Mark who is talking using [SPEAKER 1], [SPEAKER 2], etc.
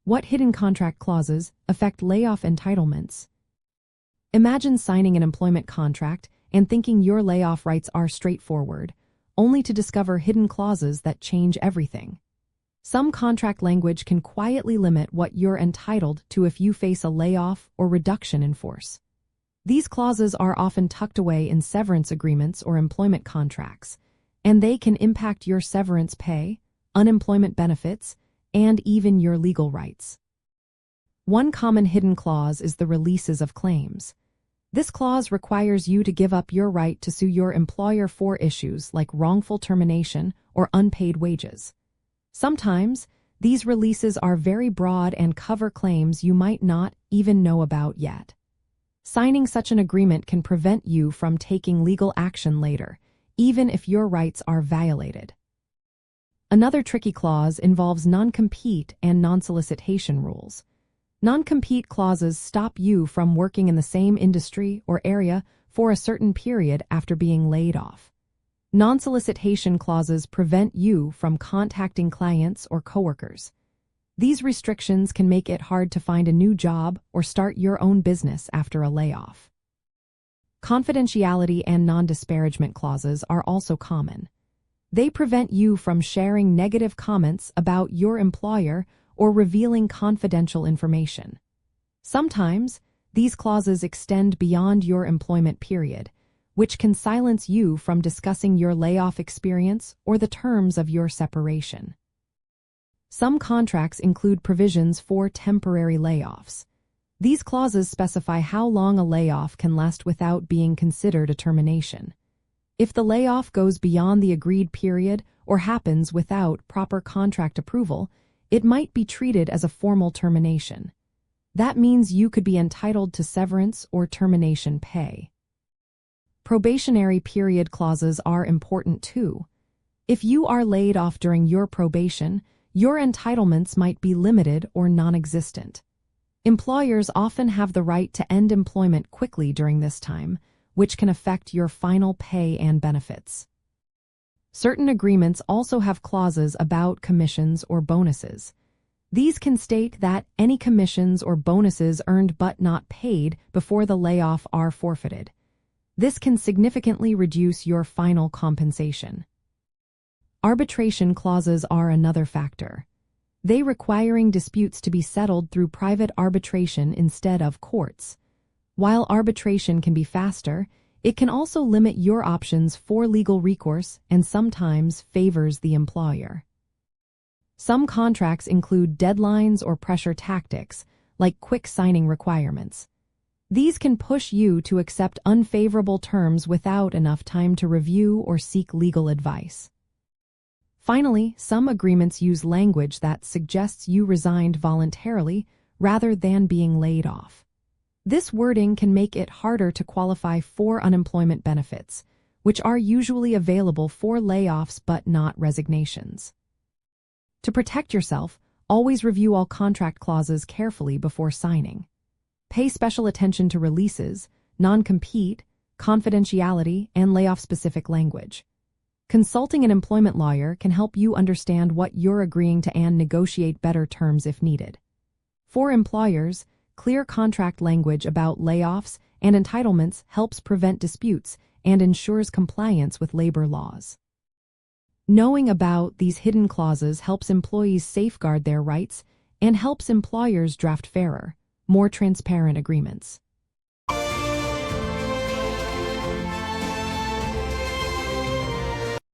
[SPEAKER 1] What hidden contract clauses affect layoff entitlements? Imagine signing an employment contract and thinking your layoff rights are straightforward, only to discover hidden clauses that change everything. Some contract language can quietly limit what you're entitled to if you face a layoff or reduction in force. These clauses are often tucked away in severance agreements or employment contracts, and they can impact your severance pay, unemployment benefits, and even your legal rights. One common hidden clause is the releases of claims. This clause requires you to give up your right to sue your employer for issues like wrongful termination or unpaid wages. Sometimes, these releases are very broad and cover claims you might not even know about yet. Signing such an agreement can prevent you from taking legal action later, even if your rights are violated. Another tricky clause involves non-compete and non-solicitation rules. Non-compete clauses stop you from working in the same industry or area for a certain period after being laid off. Non-solicitation clauses prevent you from contacting clients or coworkers. These restrictions can make it hard to find a new job or start your own business after a layoff. Confidentiality and non-disparagement clauses are also common. They prevent you from sharing negative comments about your employer or revealing confidential information. Sometimes, these clauses extend beyond your employment period, which can silence you from discussing your layoff experience or the terms of your separation. Some contracts include provisions for temporary layoffs. These clauses specify how long a layoff can last without being considered a termination. If the layoff goes beyond the agreed period or happens without proper contract approval, it might be treated as a formal termination. That means you could be entitled to severance or termination pay. Probationary period clauses are important too. If you are laid off during your probation, your entitlements might be limited or non-existent. Employers often have the right to end employment quickly during this time, which can affect your final pay and benefits. Certain agreements also have clauses about commissions or bonuses. These can state that any commissions or bonuses earned but not paid before the layoff are forfeited. This can significantly reduce your final compensation. Arbitration clauses are another factor. They requiring disputes to be settled through private arbitration instead of courts. While arbitration can be faster, it can also limit your options for legal recourse and sometimes favors the employer. Some contracts include deadlines or pressure tactics, like quick signing requirements. These can push you to accept unfavorable terms without enough time to review or seek legal advice. Finally, some agreements use language that suggests you resigned voluntarily rather than being laid off. This wording can make it harder to qualify for unemployment benefits, which are usually available for layoffs but not resignations. To protect yourself, always review all contract clauses carefully before signing. Pay special attention to releases, non-compete, confidentiality, and layoff-specific language. Consulting an employment lawyer can help you understand what you're agreeing to and negotiate better terms if needed. For employers, clear contract language about layoffs and entitlements helps prevent disputes and ensures compliance with labor laws. Knowing about these hidden clauses helps employees safeguard their rights and helps employers draft fairer, more transparent agreements.